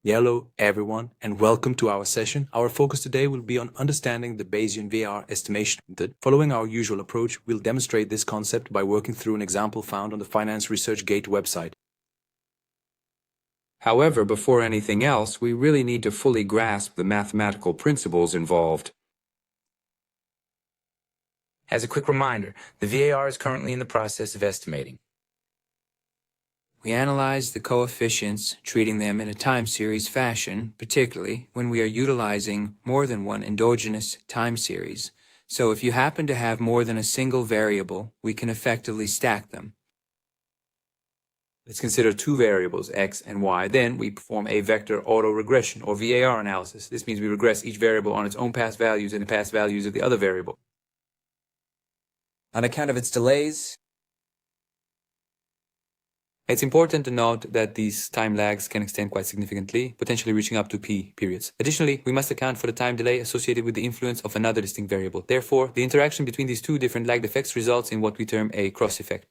Hello everyone and welcome to our session. Our focus today will be on understanding the Bayesian VAR estimation method. Following our usual approach, we'll demonstrate this concept by working through an example found on the Finance ResearchGate website. However, before anything else, we really need to fully grasp the mathematical principles involved. As a quick reminder, the VAR is currently in the process of estimating. We analyze the coefficients, treating them in a time series fashion, particularly when we are utilizing more than one endogenous time series. So if you happen to have more than a single variable, we can effectively stack them. Let's consider two variables, x and y. Then we perform a vector autoregression, or VAR analysis. This means we regress each variable on its own past values and the past values of the other variable. On account of its delays, it's important to note that these time lags can extend quite significantly, potentially reaching up to p periods. Additionally, we must account for the time delay associated with the influence of another distinct variable. Therefore, the interaction between these two different lagged effects results in what we term a cross effect.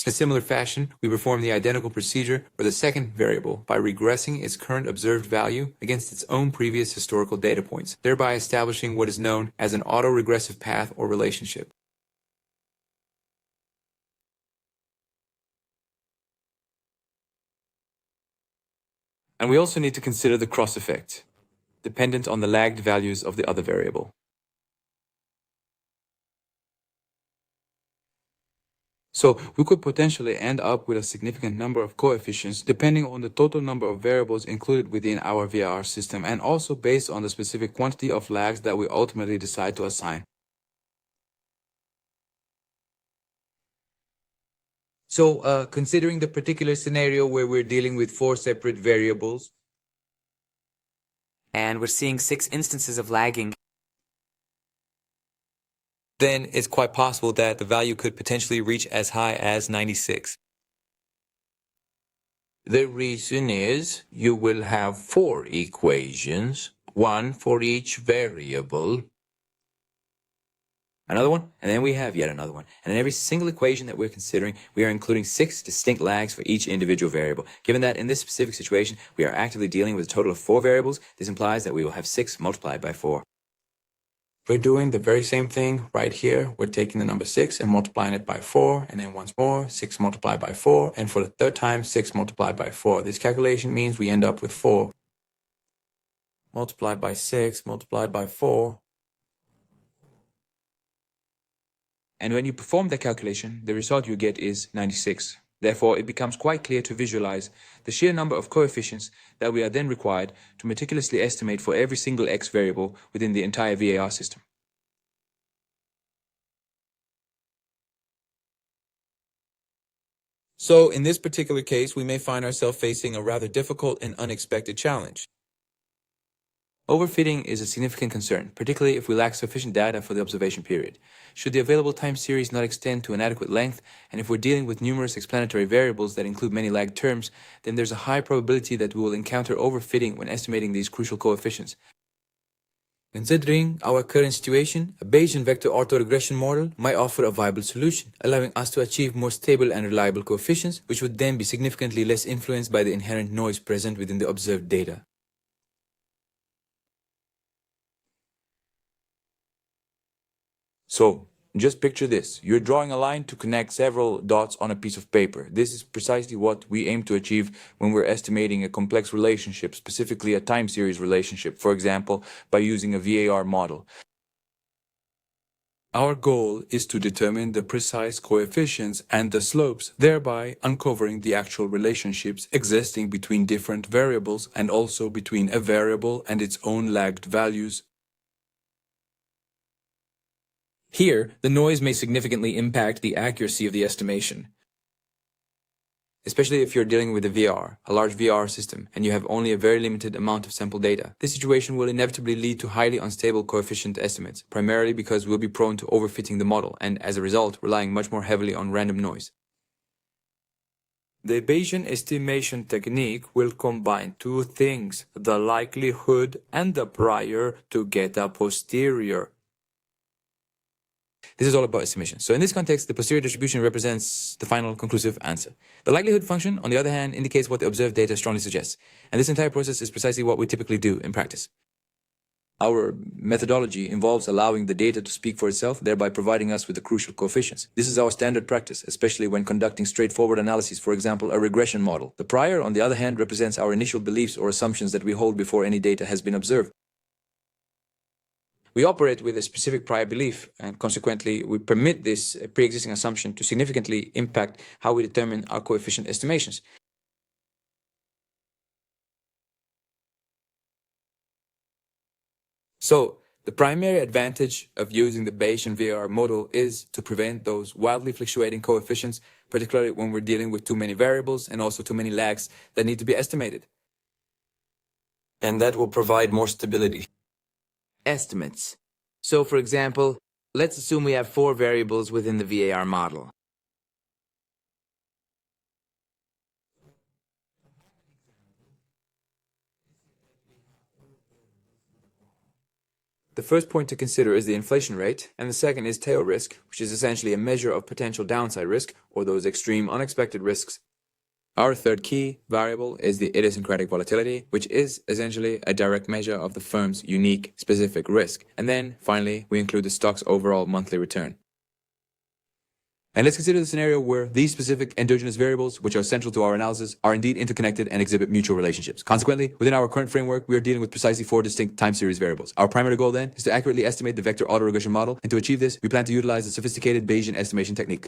In a similar fashion, we perform the identical procedure for the second variable by regressing its current observed value against its own previous historical data points, thereby establishing what is known as an autoregressive path or relationship. And we also need to consider the cross effect, dependent on the lagged values of the other variable. So we could potentially end up with a significant number of coefficients depending on the total number of variables included within our VAR system, and also based on the specific quantity of lags that we ultimately decide to assign. So considering the particular scenario where we're dealing with 4 separate variables, and we're seeing 6 instances of lagging, then it's quite possible that the value could potentially reach as high as 96. The reason is you will have 4 equations, one for each variable. Another one, and then we have yet another one. And in every single equation that we're considering, we are including 6 distinct lags for each individual variable. Given that in this specific situation, we are actively dealing with a total of 4 variables, this implies that we will have 6 multiplied by 4. We're doing the very same thing right here. We're taking the number 6 and multiplying it by 4, and then once more, 6 multiplied by 4, and for the third time, 6 multiplied by 4. This calculation means we end up with 4 multiplied by 6, multiplied by 4. And when you perform that calculation, the result you get is 96. Therefore, it becomes quite clear to visualize the sheer number of coefficients that we are then required to meticulously estimate for every single x variable within the entire VAR system. So, in this particular case, we may find ourselves facing a rather difficult and unexpected challenge. Overfitting is a significant concern, particularly if we lack sufficient data for the observation period. Should the available time series not extend to an adequate length, and if we're dealing with numerous explanatory variables that include many lagged terms, then there's a high probability that we will encounter overfitting when estimating these crucial coefficients. Considering our current situation, a Bayesian vector autoregression model might offer a viable solution, allowing us to achieve more stable and reliable coefficients, which would then be significantly less influenced by the inherent noise present within the observed data. So, just picture this. You're drawing a line to connect several dots on a piece of paper. This is precisely what we aim to achieve when we're estimating a complex relationship, specifically a time series relationship, for example, by using a VAR model. Our goal is to determine the precise coefficients and the slopes, thereby uncovering the actual relationships existing between different variables and also between a variable and its own lagged values. Here, the noise may significantly impact the accuracy of the estimation, especially if you're dealing with a VAR, a large VAR system, and you have only a very limited amount of sample data. This situation will inevitably lead to highly unstable coefficient estimates, primarily because we'll be prone to overfitting the model and, as a result, relying much more heavily on random noise. The Bayesian estimation technique will combine two things, the likelihood and the prior, to get a posterior. This is all about estimation. So in this context, the posterior distribution represents the final conclusive answer. The likelihood function, on the other hand, indicates what the observed data strongly suggests. And this entire process is precisely what we typically do in practice. Our methodology involves allowing the data to speak for itself, thereby providing us with the crucial coefficients. This is our standard practice, especially when conducting straightforward analyses, for example, a regression model. The prior, on the other hand, represents our initial beliefs or assumptions that we hold before any data has been observed. We operate with a specific prior belief, and consequently, we permit this pre-existing assumption to significantly impact how we determine our coefficient estimations. So, the primary advantage of using the Bayesian VAR model is to prevent those wildly fluctuating coefficients, particularly when we're dealing with too many variables and also too many lags that need to be estimated. And that will provide more stability. Estimates. So, for example, let's assume we have 4 variables within the VAR model. The first point to consider is the inflation rate, and the second is tail risk, which is essentially a measure of potential downside risk, or those extreme unexpected risks. Our third key variable is the idiosyncratic volatility, which is essentially a direct measure of the firm's unique specific risk. And then, finally, we include the stock's overall monthly return. And let's consider the scenario where these specific endogenous variables, which are central to our analysis, are indeed interconnected and exhibit mutual relationships. Consequently, within our current framework, we are dealing with precisely 4 distinct time series variables. Our primary goal then is to accurately estimate the vector autoregression model, and to achieve this, we plan to utilize the sophisticated Bayesian estimation technique.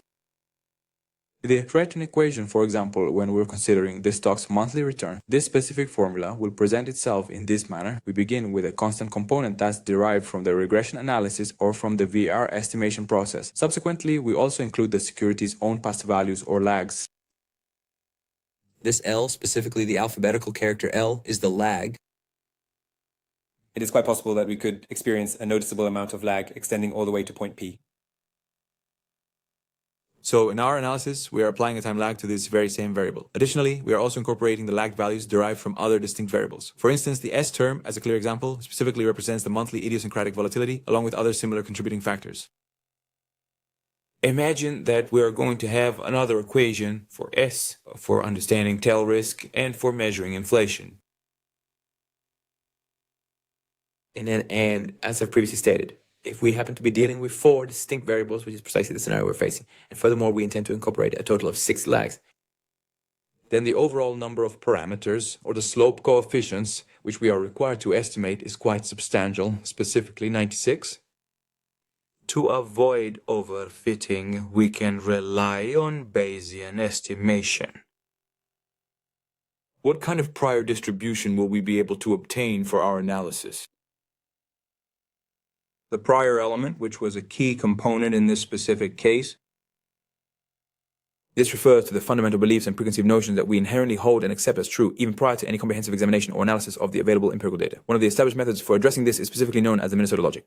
The Threaten equation, for example, when we're considering the stock's monthly return, this specific formula will present itself in this manner. We begin with a constant component that's derived from the regression analysis or from the VAR estimation process. Subsequently, we also include the security's own past values or lags. This L, specifically the alphabetical character L, is the lag. It is quite possible that we could experience a noticeable amount of lag extending all the way to point P. So in our analysis, we are applying a time lag to this very same variable. Additionally, we are also incorporating the lag values derived from other distinct variables. For instance, the S term, as a clear example, specifically represents the monthly idiosyncratic volatility, along with other similar contributing factors. Imagine that we are going to have another equation for S, for understanding tail risk, and for measuring inflation. And as I've previously stated, if we happen to be dealing with 4 distinct variables, which is precisely the scenario we're facing, and furthermore we intend to incorporate a total of 6 lags, then the overall number of parameters, or the slope coefficients, which we are required to estimate is quite substantial, specifically 96. To avoid overfitting, we can rely on Bayesian estimation. What kind of prior distribution will we be able to obtain for our analysis? The prior element, which was a key component in this specific case. This refers to the fundamental beliefs and preconceived notions that we inherently hold and accept as true, even prior to any comprehensive examination or analysis of the available empirical data. One of the established methods for addressing this is specifically known as the Minnesota logic.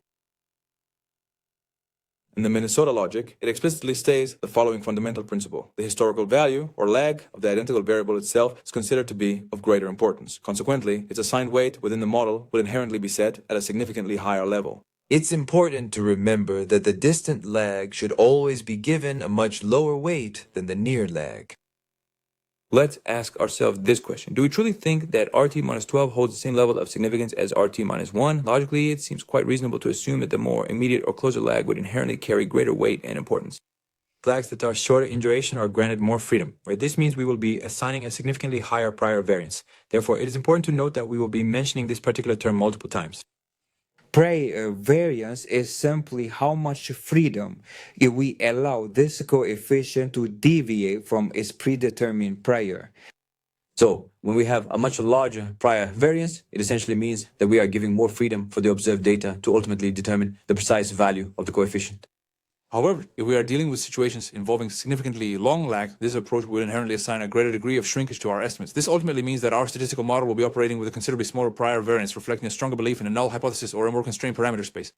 In the Minnesota logic, it explicitly states the following fundamental principle. The historical value, or lag, of the identical variable itself is considered to be of greater importance. Consequently, its assigned weight within the model will inherently be set at a significantly higher level. It's important to remember that the distant lag should always be given a much lower weight than the near lag. Let's ask ourselves this question. Do we truly think that RT minus 12 holds the same level of significance as RT minus 1? Logically, it seems quite reasonable to assume that the more immediate or closer lag would inherently carry greater weight and importance. Lags that are shorter in duration are granted more freedom, right? This means we will be assigning a significantly higher prior variance. Therefore, it is important to note that we will be mentioning this particular term multiple times. Prior variance is simply how much freedom if we allow this coefficient to deviate from its predetermined prior. So, when we have a much larger prior variance, it essentially means that we are giving more freedom for the observed data to ultimately determine the precise value of the coefficient. However, if we are dealing with situations involving significantly long lag, this approach will inherently assign a greater degree of shrinkage to our estimates. This ultimately means that our statistical model will be operating with a considerably smaller prior variance, reflecting a stronger belief in a null hypothesis or a more constrained parameter space.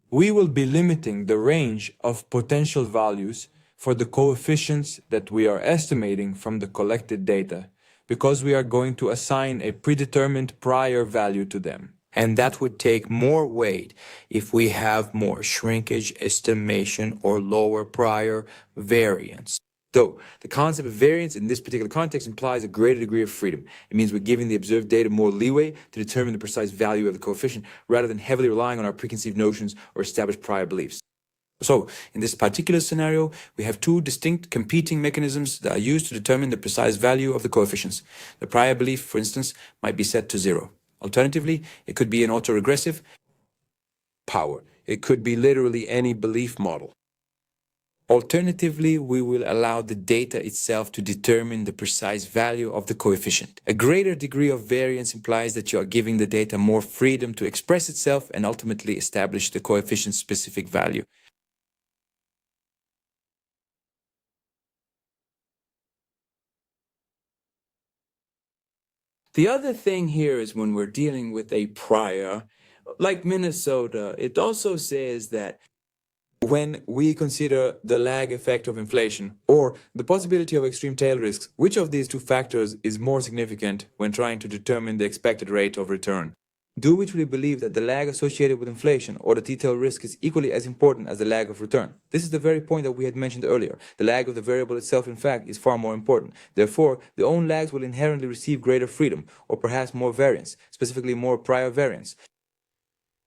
We will be limiting the range of potential values for the coefficients that we are estimating from the collected data, because we are going to assign a predetermined prior value to them. And that would take more weight if we have more shrinkage estimation or lower prior variance. So, the concept of variance in this particular context implies a greater degree of freedom. It means we're giving the observed data more leeway to determine the precise value of the coefficient rather than heavily relying on our preconceived notions or established prior beliefs. So, in this particular scenario, we have two distinct competing mechanisms that are used to determine the precise value of the coefficients. The prior belief, for instance, might be set to 0. Alternatively, it could be an autoregressive power. It could be literally any belief model. Alternatively, we will allow the data itself to determine the precise value of the coefficient. A greater degree of variance implies that you are giving the data more freedom to express itself and ultimately establish the coefficient's specific value. The other thing here is when we're dealing with a prior, like Minnesota, it also says that when we consider the lag effect of inflation or the possibility of extreme tail risks, which of these two factors is more significant when trying to determine the expected rate of return? Do we truly believe that the lag associated with inflation or the T-tail risk is equally as important as the lag of return? This is the very point that we had mentioned earlier. The lag of the variable itself, in fact, is far more important. Therefore, the own lags will inherently receive greater freedom, or perhaps more variance, specifically more prior variance.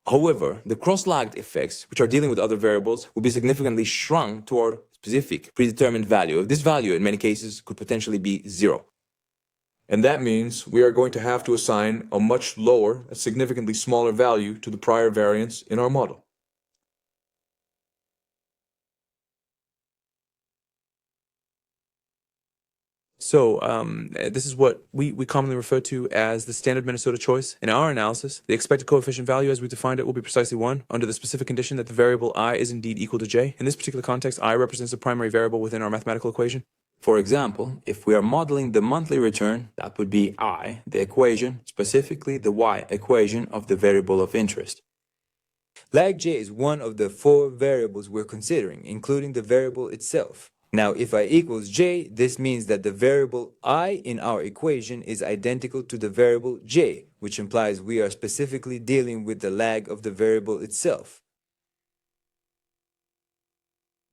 However, the cross-lagged effects, which are dealing with other variables, will be significantly shrunk toward specific predetermined value. This value, in many cases, could potentially be 0. And that means we are going to have to assign a much lower, a significantly smaller value to the prior variance in our model. So this is what we commonly refer to as the standard Minnesota choice. In our analysis, the expected coefficient value as we defined it will be precisely 1 under the specific condition that the variable I is indeed equal to j. In this particular context, I represents the primary variable within our mathematical equation. For example, if we are modeling the monthly return, that would be I, the equation, specifically the y equation of the variable of interest. Lag j is one of the 4 variables we're considering, including the variable itself. Now, if I equals j, this means that the variable I in our equation is identical to the variable j, which implies we are specifically dealing with the lag of the variable itself.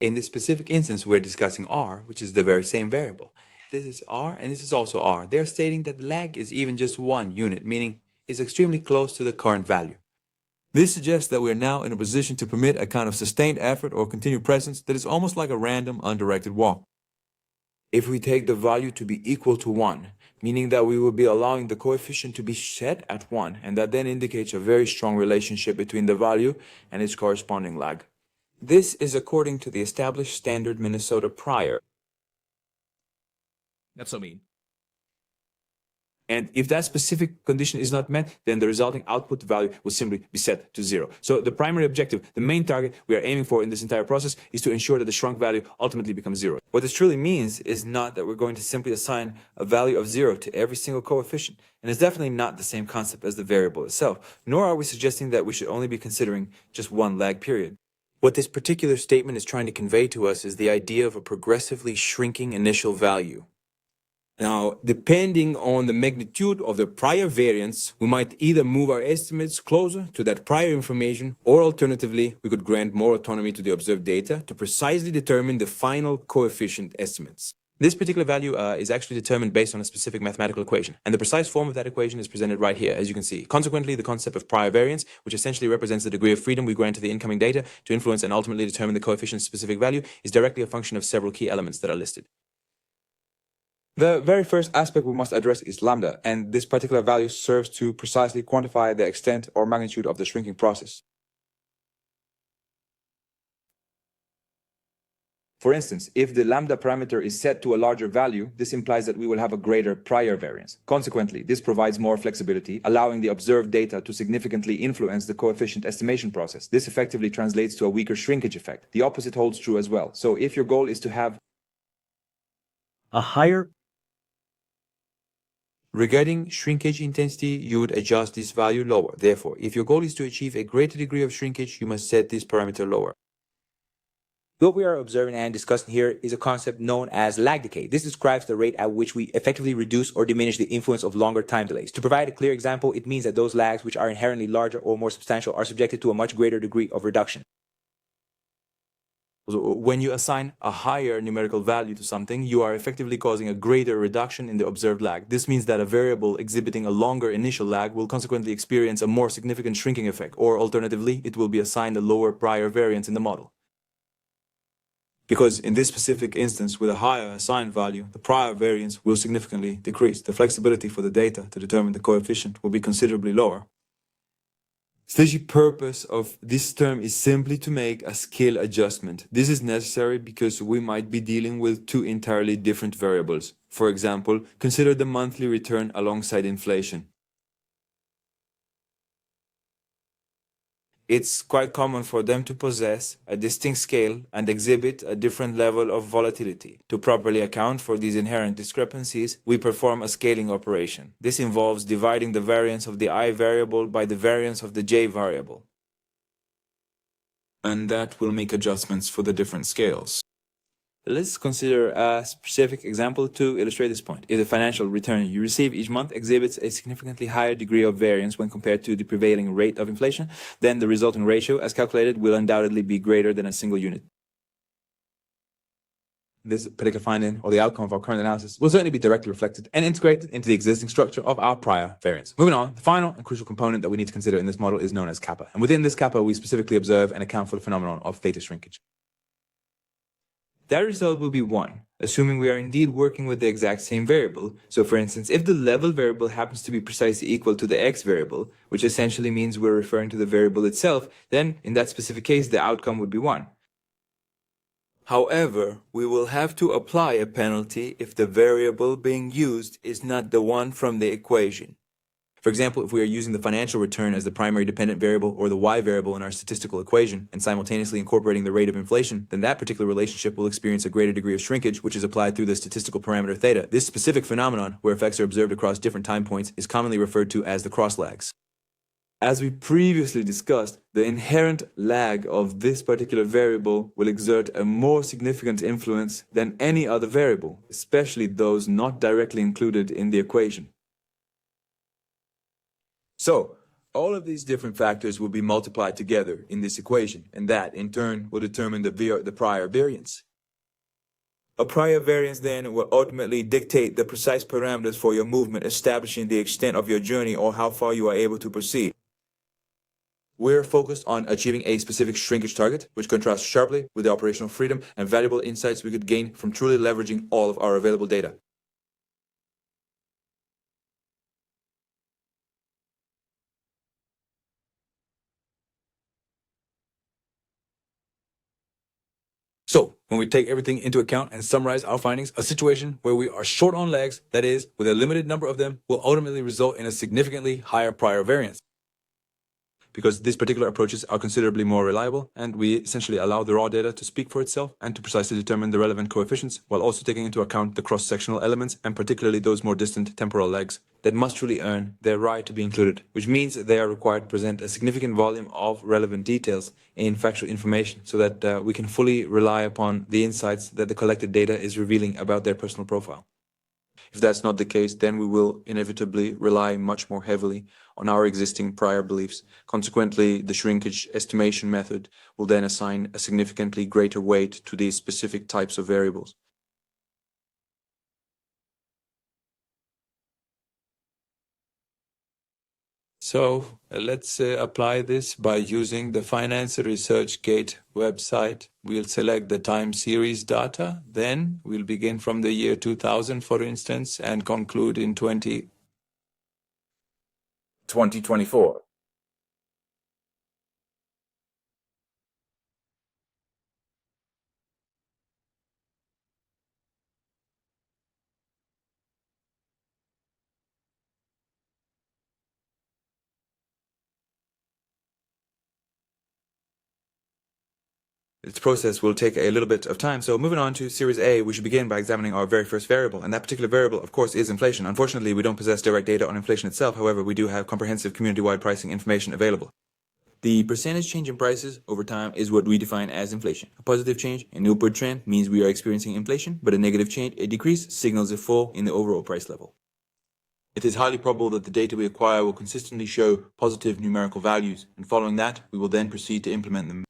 In this specific instance, we're discussing r, which is the very same variable. This is r, and this is also r. They're stating that the lag is even just 1 unit, meaning it's extremely close to the current value. This suggests that we are now in a position to permit a kind of sustained effort or continued presence that is almost like a random, undirected walk. If we take the value to be equal to 1, meaning that we will be allowing the coefficient to be set at 1, and that then indicates a very strong relationship between the value and its corresponding lag. This is according to the established standard Minnesota prior. That's what I mean. And if that specific condition is not met, then the resulting output value will simply be set to 0. So the primary objective, the main target we are aiming for in this entire process is to ensure that the shrunk value ultimately becomes 0. What this truly means is not that we're going to simply assign a value of 0 to every single coefficient. And it's definitely not the same concept as the variable itself, nor are we suggesting that we should only be considering just one lag period. What this particular statement is trying to convey to us is the idea of a progressively shrinking initial value. Now, depending on the magnitude of the prior variance, we might either move our estimates closer to that prior information, or alternatively, we could grant more autonomy to the observed data to precisely determine the final coefficient estimates. This particular value is actually determined based on a specific mathematical equation, and the precise form of that equation is presented right here, as you can see. Consequently, the concept of prior variance, which essentially represents the degree of freedom we grant to the incoming data to influence and ultimately determine the coefficient's specific value, is directly a function of several key elements that are listed. The very first aspect we must address is lambda, and this particular value serves to precisely quantify the extent or magnitude of the shrinking process. For instance, if the lambda parameter is set to a larger value, this implies that we will have a greater prior variance. Consequently, this provides more flexibility, allowing the observed data to significantly influence the coefficient estimation process. This effectively translates to a weaker shrinkage effect. The opposite holds true as well. So if your goal is to have a higher regarding shrinkage intensity, you would adjust this value lower. Therefore, if your goal is to achieve a greater degree of shrinkage, you must set this parameter lower. What we are observing and discussing here is a concept known as lag decay. This describes the rate at which we effectively reduce or diminish the influence of longer time delays. To provide a clear example, it means that those lags which are inherently larger or more substantial are subjected to a much greater degree of reduction. When you assign a higher numerical value to something, you are effectively causing a greater reduction in the observed lag. This means that a variable exhibiting a longer initial lag will consequently experience a more significant shrinking effect, or alternatively, it will be assigned a lower prior variance in the model. Because in this specific instance, with a higher assigned value, the prior variance will significantly decrease. The flexibility for the data to determine the coefficient will be considerably lower. The purpose of this term is simply to make a scale adjustment. This is necessary because we might be dealing with two entirely different variables. For example, consider the monthly return alongside inflation. It's quite common for them to possess a distinct scale and exhibit a different level of volatility. To properly account for these inherent discrepancies, we perform a scaling operation. This involves dividing the variance of the I variable by the variance of the J variable. And that will make adjustments for the different scales. Let's consider a specific example to illustrate this point. If the financial return you receive each month exhibits a significantly higher degree of variance when compared to the prevailing rate of inflation, then the resulting ratio, as calculated, will undoubtedly be greater than a single unit. This particular finding, or the outcome of our current analysis, will certainly be directly reflected and integrated into the existing structure of our prior variance. Moving on, the final and crucial component that we need to consider in this model is known as kappa. And within this kappa, we specifically observe and account for the phenomenon of theta shrinkage. That result will be 1, assuming we are indeed working with the exact same variable. So for instance, if the level variable happens to be precisely equal to the x variable, which essentially means we're referring to the variable itself, then in that specific case, the outcome would be 1. However, we will have to apply a penalty if the variable being used is not the one from the equation. For example, if we are using the financial return as the primary dependent variable or the y variable in our statistical equation and simultaneously incorporating the rate of inflation, then that particular relationship will experience a greater degree of shrinkage, which is applied through the statistical parameter theta. This specific phenomenon, where effects are observed across different time points, is commonly referred to as the cross lags. As we previously discussed, the inherent lag of this particular variable will exert a more significant influence than any other variable, especially those not directly included in the equation. So, all of these different factors will be multiplied together in this equation, and that, in turn, will determine the prior variance. A prior variance, then, will ultimately dictate the precise parameters for your movement, establishing the extent of your journey or how far you are able to proceed. We're focused on achieving a specific shrinkage target, which contrasts sharply with the operational freedom and valuable insights we could gain from truly leveraging all of our available data. So, when we take everything into account and summarize our findings, a situation where we are short on legs, that is, with a limited number of them, will ultimately result in a significantly higher prior variance. Because these particular approaches are considerably more reliable, and we essentially allow the raw data to speak for itself and to precisely determine the relevant coefficients, while also taking into account the cross-sectional elements, and particularly those more distant temporal legs, that must truly earn their right to be included, which means they are required to present a significant volume of relevant details in factual information, so that we can fully rely upon the insights that the collected data is revealing about their personal profile. If that's not the case, then we will inevitably rely much more heavily on our existing prior beliefs. Consequently, the shrinkage estimation method will then assign a significantly greater weight to these specific types of variables. So let's apply this by using the Finance Research Gate website. We'll select the time series data. Then we'll begin from the year 2000, for instance, and conclude in 2024. This process will take a little bit of time. So moving on to Series A, we should begin by examining our very first variable. And that particular variable, of course, is inflation. Unfortunately, we don't possess direct data on inflation itself. However, we do have comprehensive community-wide pricing information available. The percentage change in prices over time is what we define as inflation. A positive change, an upward trend, means we are experiencing inflation, but a negative change, a decrease, signals a fall in the overall price level. It is highly probable that the data we acquire will consistently show positive numerical values, and following that, we will then proceed to implement them.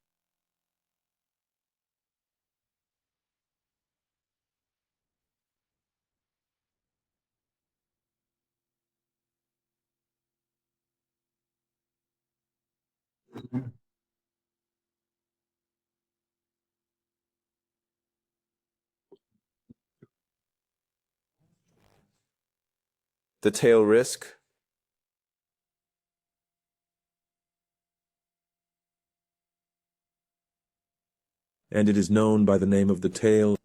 The tail risk. And it is known by the name of the tail.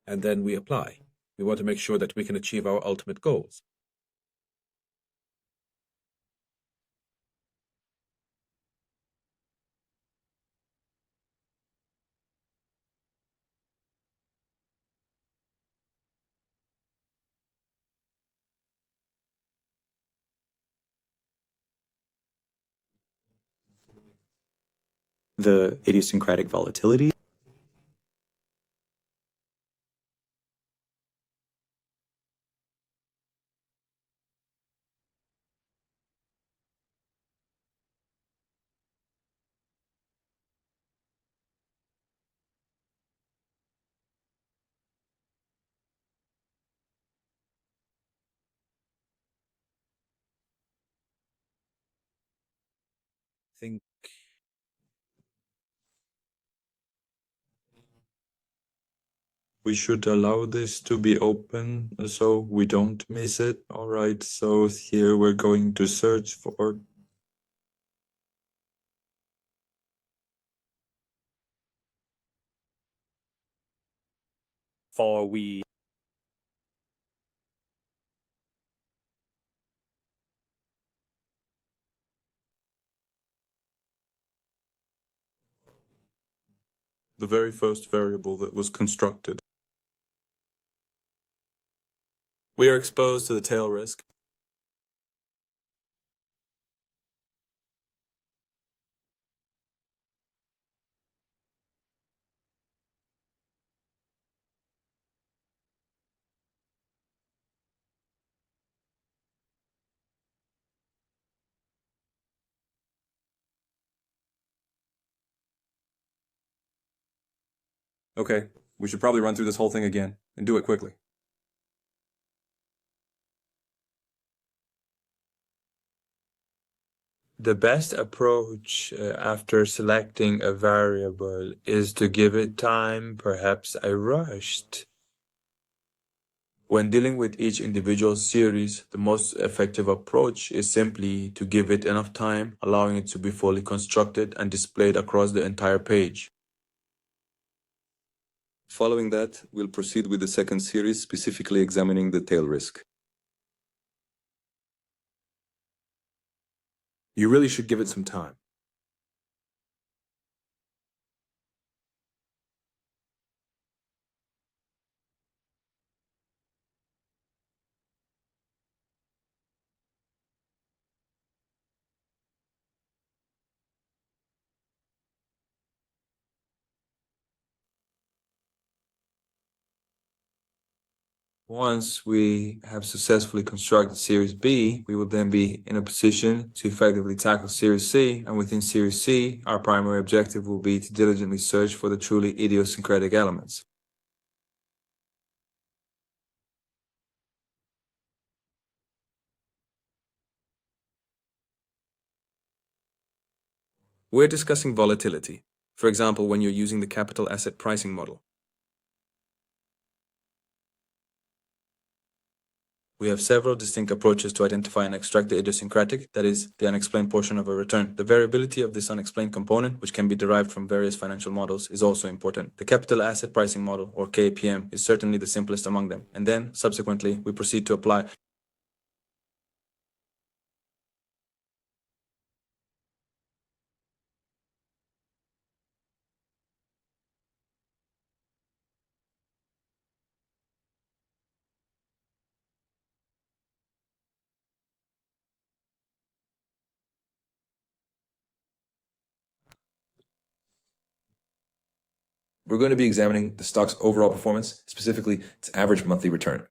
And then we apply. We want to make sure that we can achieve our ultimate goals. The idiosyncratic volatility. Think We should allow this to be open so we don't miss it. All right, so here we're going to search for we the very first variable that was constructed. We are exposed to the tail risk. Okay, we should probably run through this whole thing again and do it quickly. The best approach after selecting a variable is to give it time. Perhaps I rushed. When dealing with each individual series, the most effective approach is simply to give it enough time, allowing it to be fully constructed and displayed across the entire page. Following that, we'll proceed with the second series, specifically examining the tail risk. You really should give it some time. Once we have successfully constructed Series B, we will then be in a position to effectively tackle Series C, and within Series C, our primary objective will be to diligently search for the truly idiosyncratic elements. We're discussing volatility, for example, when you're using the capital asset pricing model. We have several distinct approaches to identify and extract the idiosyncratic, that is, the unexplained portion of a return. The variability of this unexplained component, which can be derived from various financial models, is also important. The capital asset pricing model, or KAPM, is certainly the simplest among them. And then, subsequently, we proceed to apply we're going to be examining the stock's overall performance, specifically its average monthly return.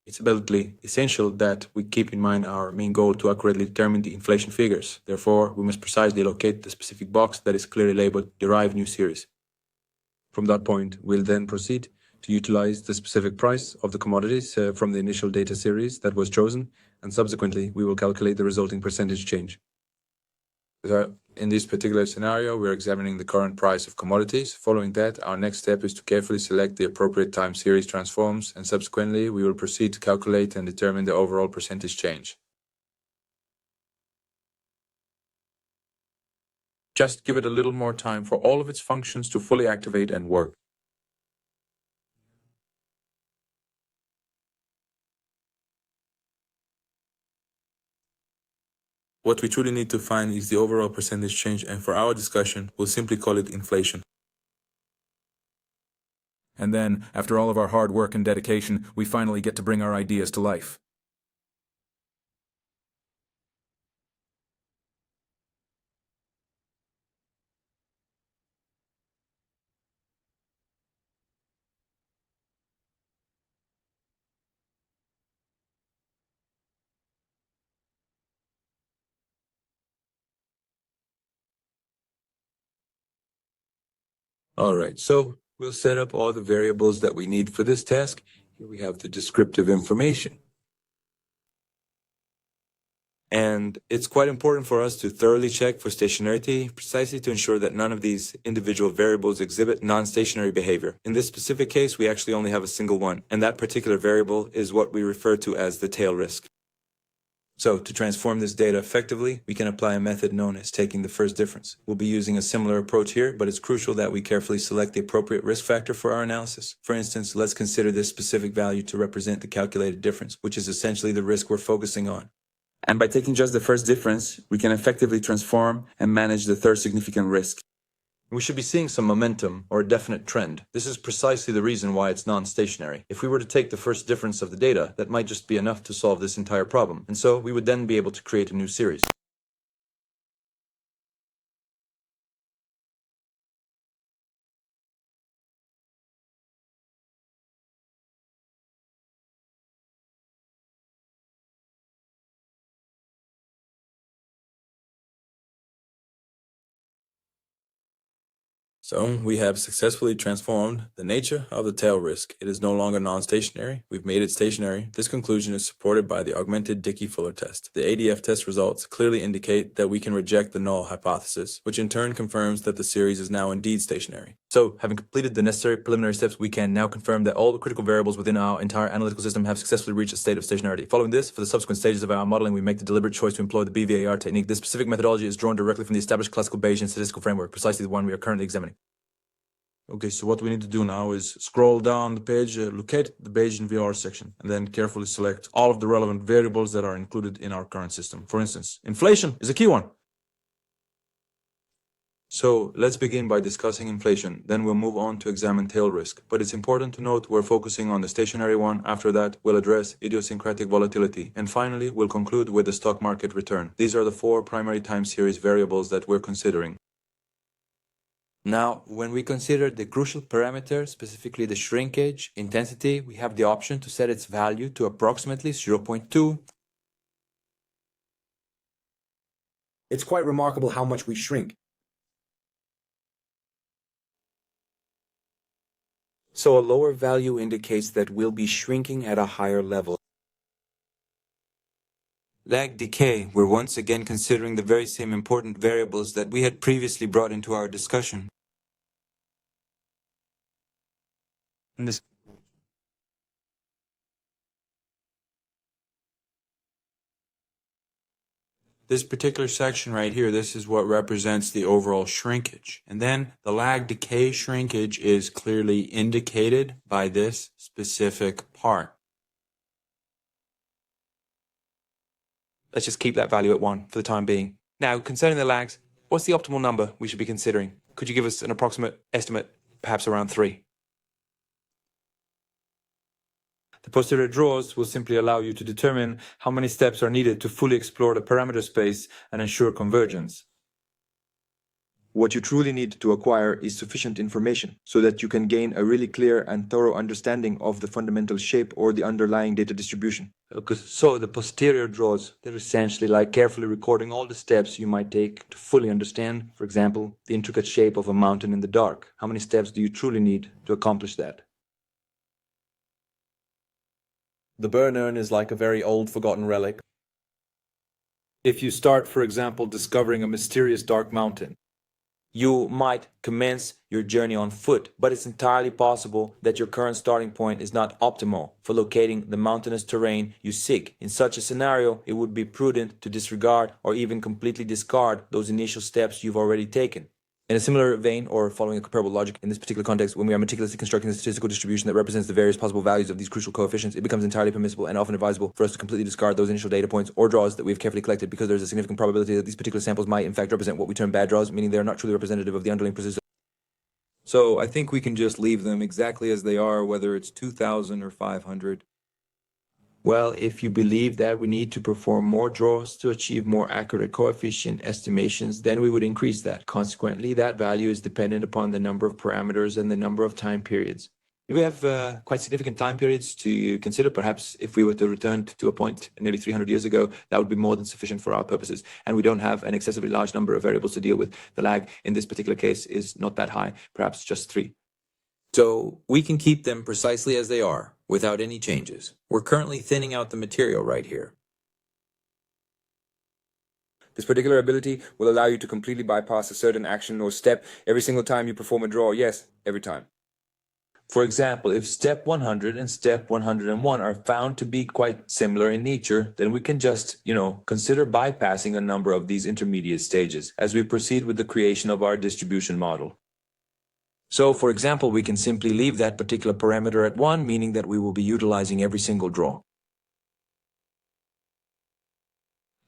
It's absolutely essential that we keep in mind our main goal to accurately determine the inflation figures. Therefore, we must precisely locate the specific box that is clearly labeled Derive New Series. From that point, we'll then proceed to utilize the specific price of the commodities from the initial data series that was chosen, and subsequently, we will calculate the resulting percentage change. In this particular scenario, we're examining the current price of commodities. Following that, our next step is to carefully select the appropriate time series transforms, and subsequently, we will proceed to calculate and determine the overall percentage change. Just give it a little more time for all of its functions to fully activate and work. What we truly need to find is the overall percentage change, and for our discussion, we'll simply call it inflation. And then, after all of our hard work and dedication, we finally get to bring our ideas to life. All right, so we'll set up all the variables that we need for this task. Here we have the descriptive information. And it's quite important for us to thoroughly check for stationarity, precisely to ensure that none of these individual variables exhibit non-stationary behavior. In this specific case, we actually only have a single one, and that particular variable is what we refer to as the tail risk. So, to transform this data effectively, we can apply a method known as taking the first difference. We'll be using a similar approach here, but it's crucial that we carefully select the appropriate risk factor for our analysis. For instance, let's consider this specific value to represent the calculated difference, which is essentially the risk we're focusing on. And by taking just the first difference, we can effectively transform and manage the third significant risk. We should be seeing some momentum or a definite trend. This is precisely the reason why it's non-stationary. If we were to take the first difference of the data, that might just be enough to solve this entire problem. And so we would then be able to create a new series. So we have successfully transformed the nature of the tail risk. It is no longer non-stationary. We've made it stationary. This conclusion is supported by the augmented Dickey-Fuller test. The ADF test results clearly indicate that we can reject the null hypothesis, which in turn confirms that the series is now indeed stationary. So, having completed the necessary preliminary steps, we can now confirm that all the critical variables within our entire analytical system have successfully reached a state of stationarity. Following this, for the subsequent stages of our modeling, we make the deliberate choice to employ the BVAR technique. This specific methodology is drawn directly from the established classical Bayesian statistical framework, precisely the one we are currently examining. Okay, so what we need to do now is scroll down the page, locate the Bayesian VAR section, and then carefully select all of the relevant variables that are included in our current system. For instance, inflation is a key one. So let's begin by discussing inflation, then we'll move on to examine tail risk. But it's important to note we're focusing on the stationary one. After that, we'll address idiosyncratic volatility. And finally, we'll conclude with the stock market return. These are the four primary time series variables that we're considering. Now, when we consider the crucial parameter, specifically the shrinkage intensity, we have the option to set its value to approximately 0.2 It's quite remarkable how much we shrink. So a lower value indicates that we'll be shrinking at a higher level. Lag decay, we're once again considering the very same important variables that we had previously brought into our discussion. This particular section right here, this is what represents the overall shrinkage. And then the lag decay shrinkage is clearly indicated by this specific part. Let's just keep that value at 1 for the time being. Now, concerning the lags, what's the optimal number we should be considering? Could you give us an approximate estimate, perhaps around 3? The posterior draws will simply allow you to determine how many steps are needed to fully explore the parameter space and ensure convergence. What you truly need to acquire is sufficient information so that you can gain a really clear and thorough understanding of the fundamental shape or the underlying data distribution. So the posterior draws, they're essentially like carefully recording all the steps you might take to fully understand, for example, the intricate shape of a mountain in the dark. How many steps do you truly need to accomplish that? The burn urn is like a very old forgotten relic. If you start, for example, discovering a mysterious dark mountain, You might commence your journey on foot, but it's entirely possible that your current starting point is not optimal for locating the mountainous terrain you seek. In such a scenario, it would be prudent to disregard or even completely discard those initial steps you've already taken. In a similar vein, or following a comparable logic, in this particular context, when we are meticulously constructing the statistical distribution that represents the various possible values of these crucial coefficients, it becomes entirely permissible and often advisable for us to completely discard those initial data points or draws that we've carefully collected, because there's a significant probability that these particular samples might in fact represent what we term bad draws, meaning they are not truly representative of the underlying persistence. so I think we can just leave them exactly as they are, whether it's 2,000 or 500. Well, if you believe that we need to perform more draws to achieve more accurate coefficient estimations, then we would increase that. Consequently, that value is dependent upon the number of parameters and the number of time periods. We have quite significant time periods to consider. Perhaps if we were to return to a point nearly 300 years ago, that would be more than sufficient for our purposes. And we don't have an excessively large number of variables to deal with. The lag in this particular case is not that high, perhaps just 3. So we can keep them precisely as they are, without any changes. We're currently thinning out the material right here. This particular ability will allow you to completely bypass a certain action or step every single time you perform a draw. Yes, every time. For example, if step 100 and step 101 are found to be quite similar in nature, then we can just, consider bypassing a number of these intermediate stages as we proceed with the creation of our distribution model. So, for example, we can simply leave that particular parameter at 1, meaning that we will be utilizing every single draw.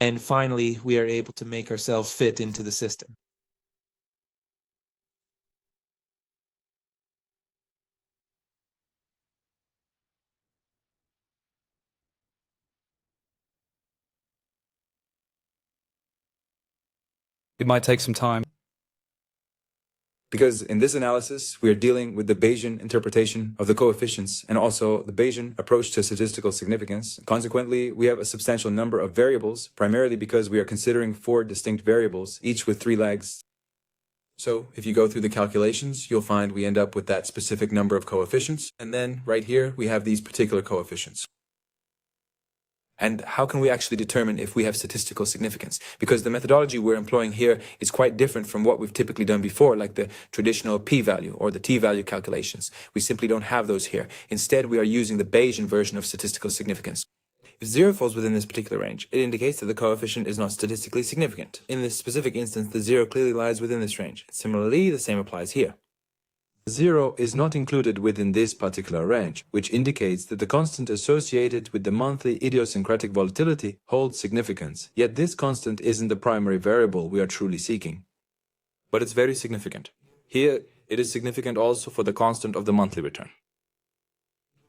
And finally, we are able to make ourselves fit into the system. It might take some time, because in this analysis, we are dealing with the Bayesian interpretation of the coefficients and also the Bayesian approach to statistical significance. Consequently, we have a substantial number of variables, primarily because we are considering 4 distinct variables, each with 3 lags. So if you go through the calculations, you'll find we end up with that specific number of coefficients. And then right here, we have these particular coefficients. And how can we actually determine if we have statistical significance? Because the methodology we're employing here is quite different from what we've typically done before, like the traditional p-value or the t-value calculations. We simply don't have those here. Instead, we are using the Bayesian version of statistical significance. If 0 falls within this particular range, it indicates that the coefficient is not statistically significant. In this specific instance, the 0 clearly lies within this range. Similarly, the same applies here. 0 is not included within this particular range, which indicates that the constant associated with the monthly idiosyncratic volatility holds significance. Yet this constant isn't the primary variable we are truly seeking. but it's very significant. Here, it is significant also for the constant of the monthly return.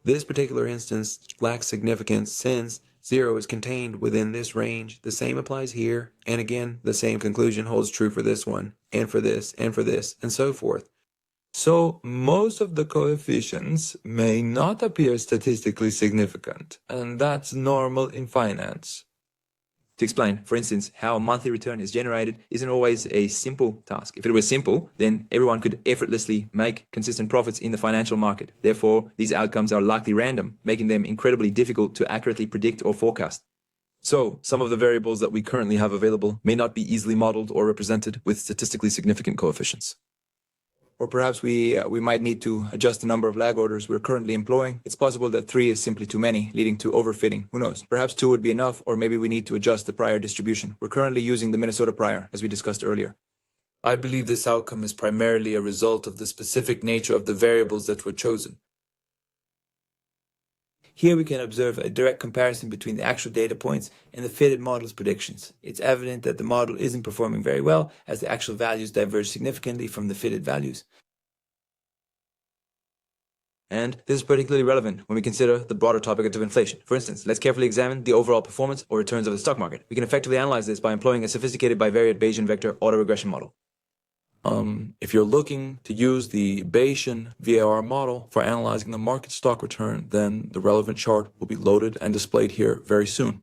This particular instance lacks significance since 0 is contained within this range. The same applies here, and again, the same conclusion holds true for this one, and for this, and so forth. So most of the coefficients may not appear statistically significant, and that's normal in finance. To explain, for instance, how a monthly return is generated isn't always a simple task. If it were simple, then everyone could effortlessly make consistent profits in the financial market. Therefore, these outcomes are likely random, making them incredibly difficult to accurately predict or forecast. So, some of the variables that we currently have available may not be easily modeled or represented with statistically significant coefficients. Or perhaps we might need to adjust the number of lag orders we're currently employing. It's possible that 3 is simply too many, leading to overfitting. Who knows? Perhaps 2 would be enough, or maybe we need to adjust the prior distribution. We're currently using the Minnesota prior, as we discussed earlier. I believe this outcome is primarily a result of the specific nature of the variables that were chosen. Here we can observe a direct comparison between the actual data points and the fitted model's predictions. It's evident that the model isn't performing very well, as the actual values diverge significantly from the fitted values. And this is particularly relevant when we consider the broader topic of inflation. For instance, let's carefully examine the overall performance or returns of the stock market. We can effectively analyze this by employing a sophisticated bivariate Bayesian vector autoregression model. If you're looking to use the Bayesian VAR model for analyzing the market stock return, then the relevant chart will be loaded and displayed here very soon.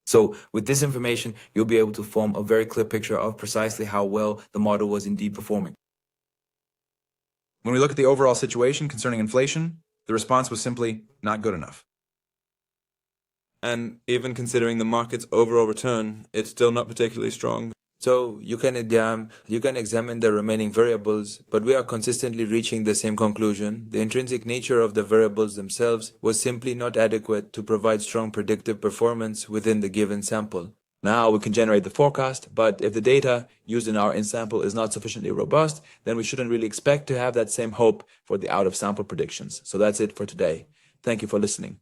So with this information, you'll be able to form a very clear picture of precisely how well the model was indeed performing. When we look at the overall situation concerning inflation, the response was simply not good enough. And even considering the market's overall return, it's still not particularly strong. So you can examine the remaining variables, but we are consistently reaching the same conclusion. The intrinsic nature of the variables themselves was simply not adequate to provide strong predictive performance within the given sample. Now we can generate the forecast, but if the data used in our in-sample is not sufficiently robust, then we shouldn't really expect to have that same hope for the out-of-sample predictions. So that's it for today. Thank you for listening.